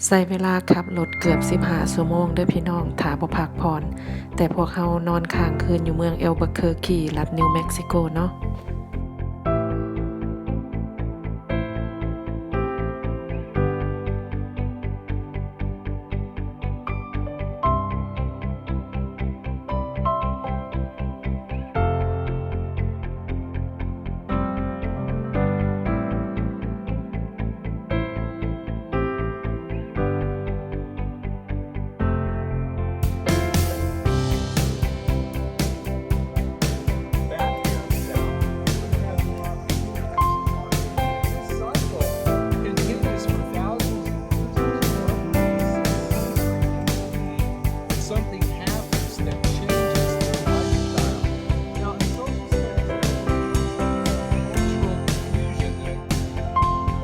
ใช้เวลาขับรถเกือบ15ชั่วโมงเด้อพี่น้องถ้าบ่พักผ่อนแต่พวกเรานอนค้างคืนอยู่เมืองเอลบัคเคอร์คีรัฐนิวเม็กซิโกเนาะ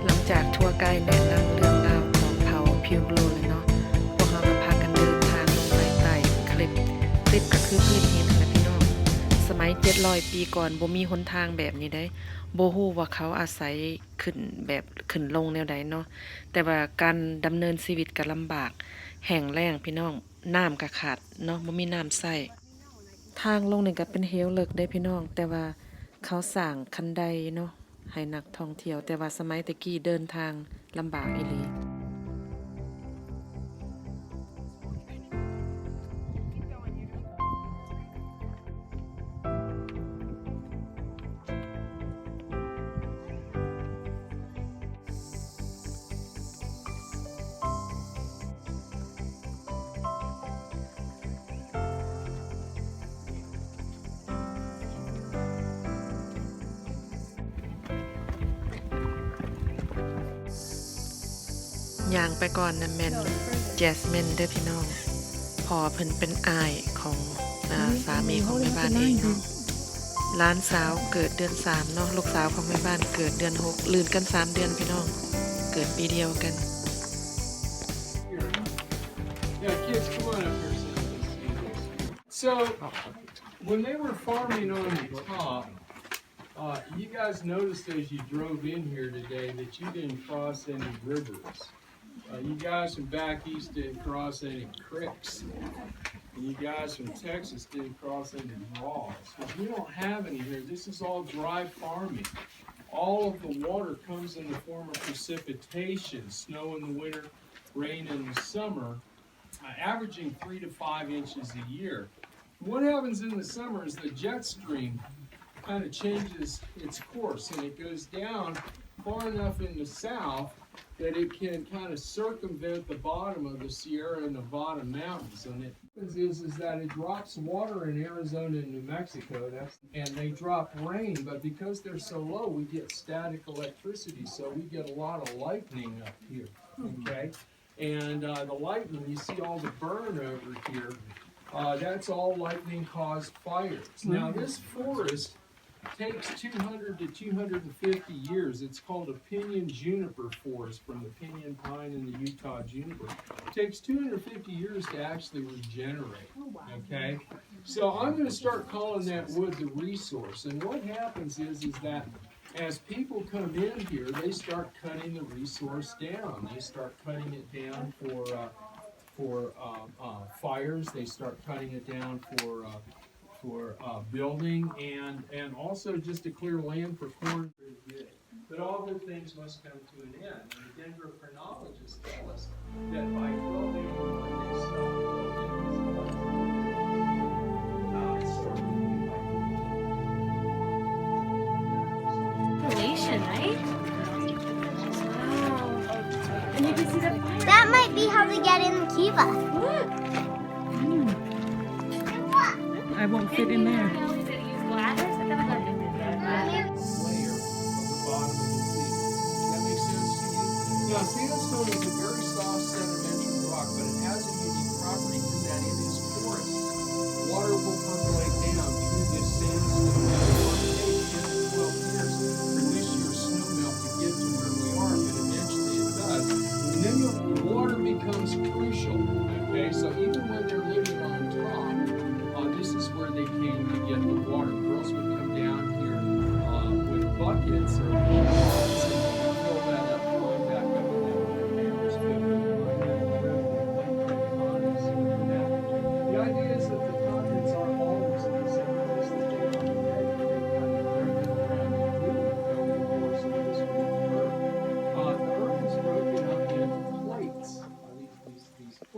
หลังจากทัวร์ไกด์แนะนำเรื่องราวของเผ่าพิวโรเลยเนาะพวกเราก็พากันเดินทางลงไปใต้คลิปก็คือพื้นหินนะพี่น้องสมัย700 ปีก่อนบ่มีหนทางแบบนี้ได้บ่ฮู้ว่าเขาอาศัยขึ้นลงแนวใดเนาะแต่ว่าการดำเนินชีวิตก็ลำบากแห้งแล้งพี่น้องน้ำก็ขาดเนาะบ่มีน้ำใช้ทางลงนี่ก็เป็นเหวเลิกได้พี่น้องแต่ว่าเขาสร้างคันไดเนาะให้นักท่องเที่ยวแต่ว่าสมัยตะกี้เดินทางลำบากอีหลีย่างไปก่อนนะแม่นแจสมินเด้อพี่น้องพอเพิ่นเป็นอ้ายของสามีของแม่บ้านเองเนาะหลานสาวเกิดเดือน3เนาะลูกสาวของแม่บ้านเกิดเดือน6ลื่นกัน3เดือนพี่น้องเกิดปีเดียวกัน Yeah, kids, come on up here so you can see this. So, when they were farming on the top, you guys noticed as you drove in here today that you didn't cross any rivers. You guys from back east didn't cross any creeks. And you guys from Texas didn't cross any draws. Because we don't have any here. This is all dry farming. All of the water comes in the form of precipitation, snow in the winter, rain in the summer. Averaging 3 to 5 inches a year. What happens in the summer is the jet stream kind of changes its course and it goes down far enough in the south that it can kind of circumvent the bottom of the Sierra and Nevada mountains. And it is that it drops water in Arizona and New Mexico, and they drop rain, but because they're so low, we get static electricity, so we get a lot of lightning up here, okay? And the lightning, you see all the burn over here, that's all lightning-caused fires. Now, this forest takes 200 to 250 years. It's called a pinyon juniper forest from the pinyon pine and the Utah juniper. It takes 250 years to actually regenerate, okay? So I'm going to start calling that wood the resource. And what happens is that as people come in here, they start cutting the resource down. They start cutting it down for fires. They start cutting it down for building and also just to clear land for corn. But all good things must come to an end. And the Denver chronologists tell us that by 1281 they stopped Right? Wow. And you can see the fire. That might be how they get in Kiva. I won't fit in there. layer of the bottom of the sea. Does that make sense to you? Now, sandstone is a very soft sedimentary rock, but it has a unique property in that it is porous. Water will percolate down through this sandstone. It will take 10 to 12 years for this year's snow melt to get to where we are, but eventually it does. And then the water becomes crucial. Okay, so even when they're living on top, this is where they came to get the water. Girls would come down here with buckets or fill that up, going back up and down.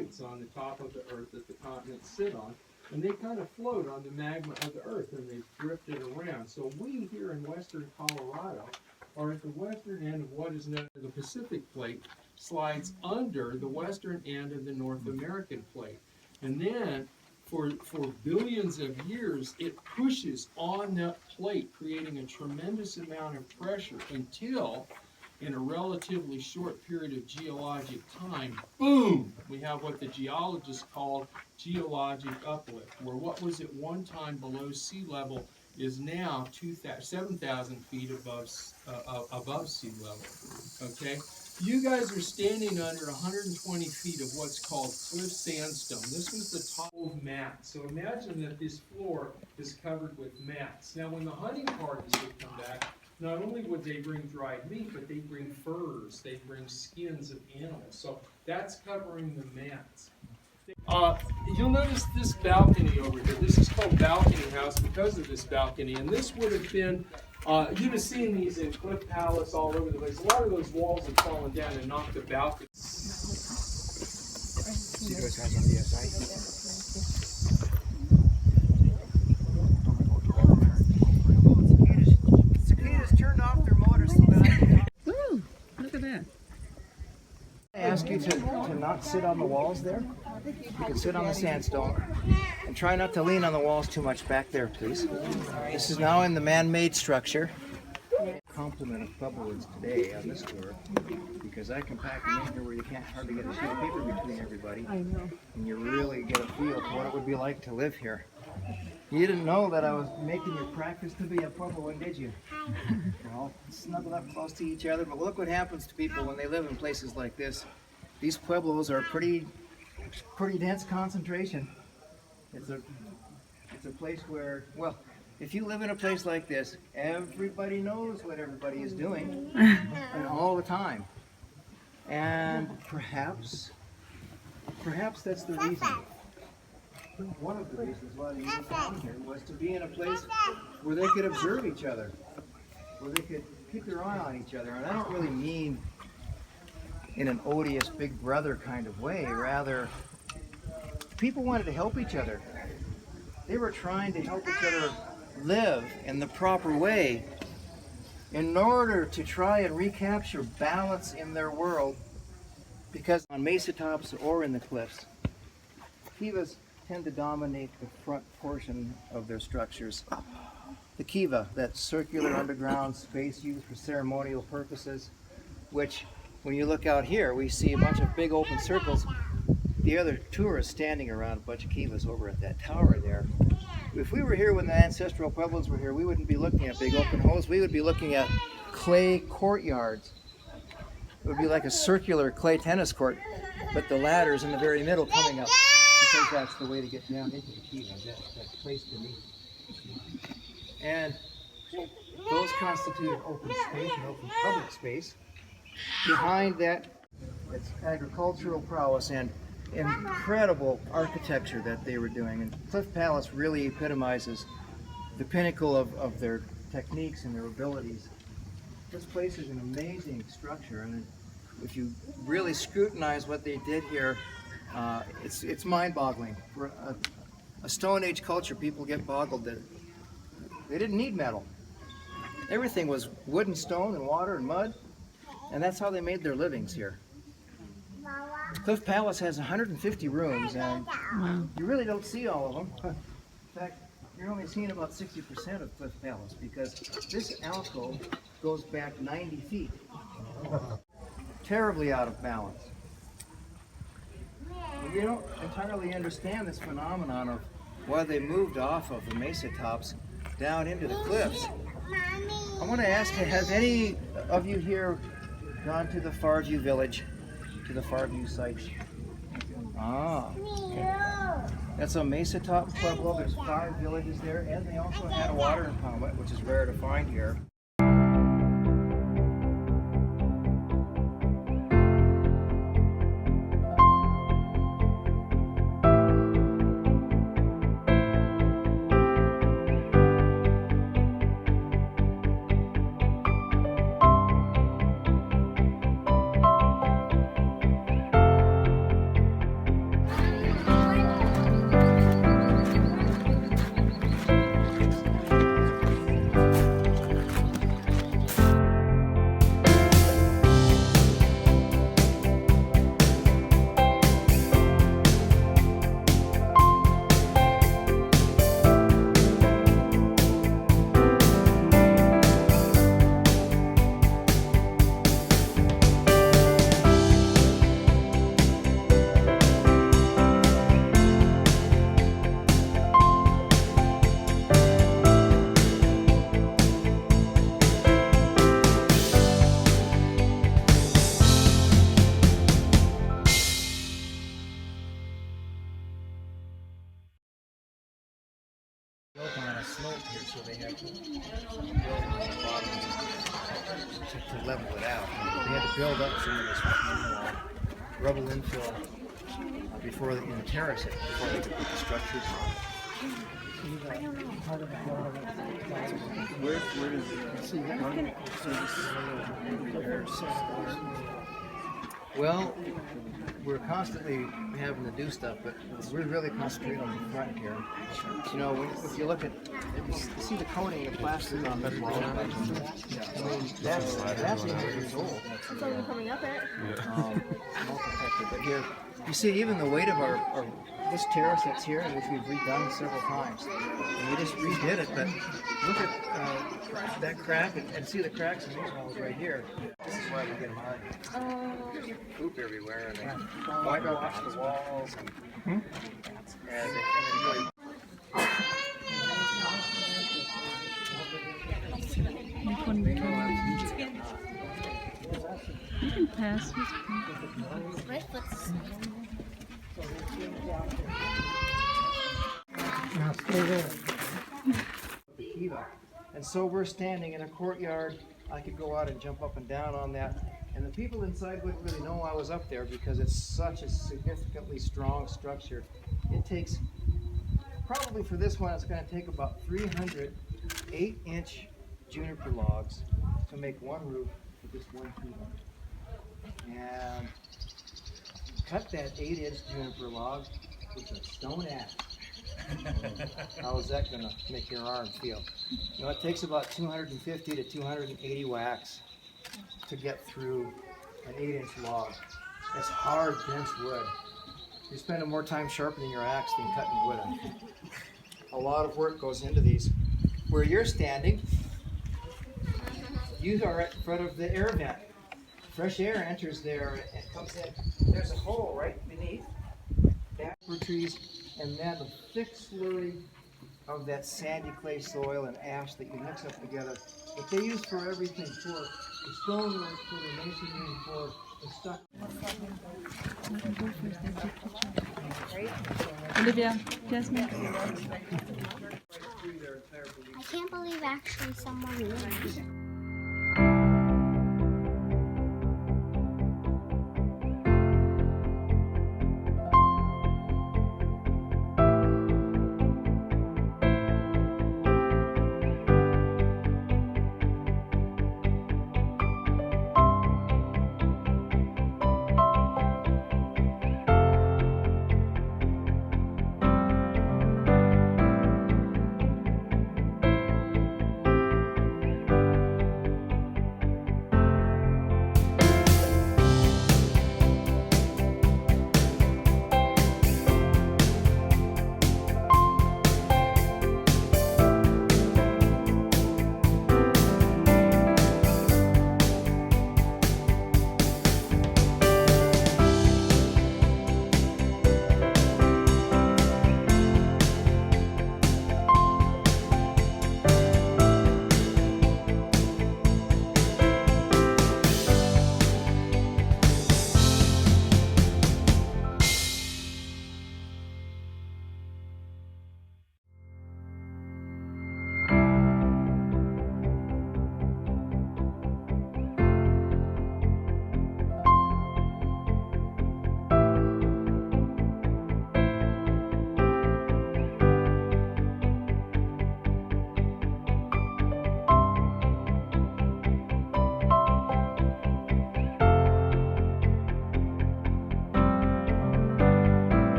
plates on the top of the earth that the continents sit on, and they kind of float on the magma of the earth, and they drifted around. So we here in western Colorado are at the western end of what is known as the Pacific Plate, slides under the western end of the North American Plate. And then for billions of years, it pushes on that plate, creating a tremendous amount of pressure until, in a relatively short period of geologic time, boom, we have what the geologists call geologic uplift, where what was at one time below sea level is now 7,000 feet above sea level. Okay? You guys are standing under 120 feet of what's called cliff sandstone. This was the top of mats. So imagine that this floor is covered with mats. Now, when the hunting parties would come back, not only would they bring dried meat, but they'd bring furs, they'd bring skins of animals. So that's covering the mats. You'll notice this balcony over here. This is called Balcony House because of this balcony. And this would have been, you've been seeing these in Cliff Palace all over the place. A lot of those walls have fallen down and knocked the balcony. See those guys on the side? Cicadas turned off their motors so that I can... Woo! Look at that. I ask you to not sit on the walls there. You can sit on the sandstone and try not to lean on the walls too much back there, please. This is now in the man-made structure. Compliment of Puebloans today on this tour because I can pack them in here where you can't hardly get a sheet of paper between everybody. I know. And you really get a feel for what it would be like to live here. You didn't know that I was making you practice to be a Puebloan, did you? Well, snuggle up close to each other, but look what happens to people when they live in places like this. These Pueblos are pretty dense concentration. It's a place where, well, if you live in a place like this, everybody knows what everybody is doing and all the time. And perhaps that's the reason. One of the reasons why they moved down here was to be in a place where they could observe each other, where they could keep their eye on each other. And I don't really mean in an odious big brother kind of way. Rather, people wanted to help each other. They were trying to help each other live in the proper way in order to try and recapture balance in their world, because on mesa tops or in the cliffs, kivas tend to dominate the front portion of their structures. The kiva, that circular underground space used for ceremonial purposes, which when you look out here, we see a bunch of big open circles. The other tourists standing around a bunch of kivas over at that tower there. If we were here when the ancestral Pueblos were here, we wouldn't be looking at big open holes. We would be looking at clay courtyards. It would be like a circular clay tennis court, but the ladders in the very middle coming up, because that's the way to get down into the kiva, that place beneath. And those constitute an open space, an open public space. Behind that, it's agricultural prowess and incredible architecture that they were doing. And Cliff Palace really epitomizes the pinnacle of their techniques and their abilities. This place is an amazing structure, and if you really scrutinize what they did here, it's mind-boggling. For a Stone Age culture, people get boggled that they didn't need metal. Everything was wood and stone and water and mud, and that's how they made their livings here. Cliff Palace has 150 rooms, and you really don't see all of them. In fact, you're only seeing about 60% of Cliff Palace, because this alcove goes back 90 feet. Terribly out of balance. And you don't entirely understand this phenomenon of why they moved off of the mesa tops down into the cliffs. I want to ask, have any of you here gone to the Farview village, to the Farview site? Ah, okay. That's a mesa top pueblo. There's 5 villages there, and they also had a water impoundment, which is rare to find here. snow here, so they had to build on the bottom to level it out. They had to build up some of this rubble infill before they can terrace it, before they could put the structures on. Where does it see that? Well, we're constantly having to do stuff, but we really concentrate on the front here. You know, if you look at, you see the coating, the plastic on the wall. I mean, that's 800 years old. That's only coming up it. But here, you see even the weight of our this terrace that's here, which we've redone several times. And we just redid it, but look at that crack and see the cracks in these walls right here. This is why we get mud. Poop everywhere, and they whitewash the walls. And they really You can pass. My foot's the kiva. And so we're standing in a courtyard. I could go out and jump up and down on that. And the people inside wouldn't really know I was up there because it's such a significantly strong structure. It takes, probably for this one, it's going to take about 300 8-inch juniper logs to make one roof for this one kiva. And cut that 8-inch juniper log with a stone axe. How is that going to make your arm feel? You know, it takes about 250 to 280 wax to get through an 8-inch log. It's hard, dense wood. You're spending more time sharpening your axe than cutting wood. A lot of work goes into these. Where you're standing, you are in front of the air vent. Fresh air enters there and comes in. There's a hole right beneath that for trees, and then the thick slurry of that sandy clay soil and ash that you mix up together that they use for everything, for the stonework, for the masonry, for the stuff. Olivia, Jasmine. I can't believe actually someone lived here.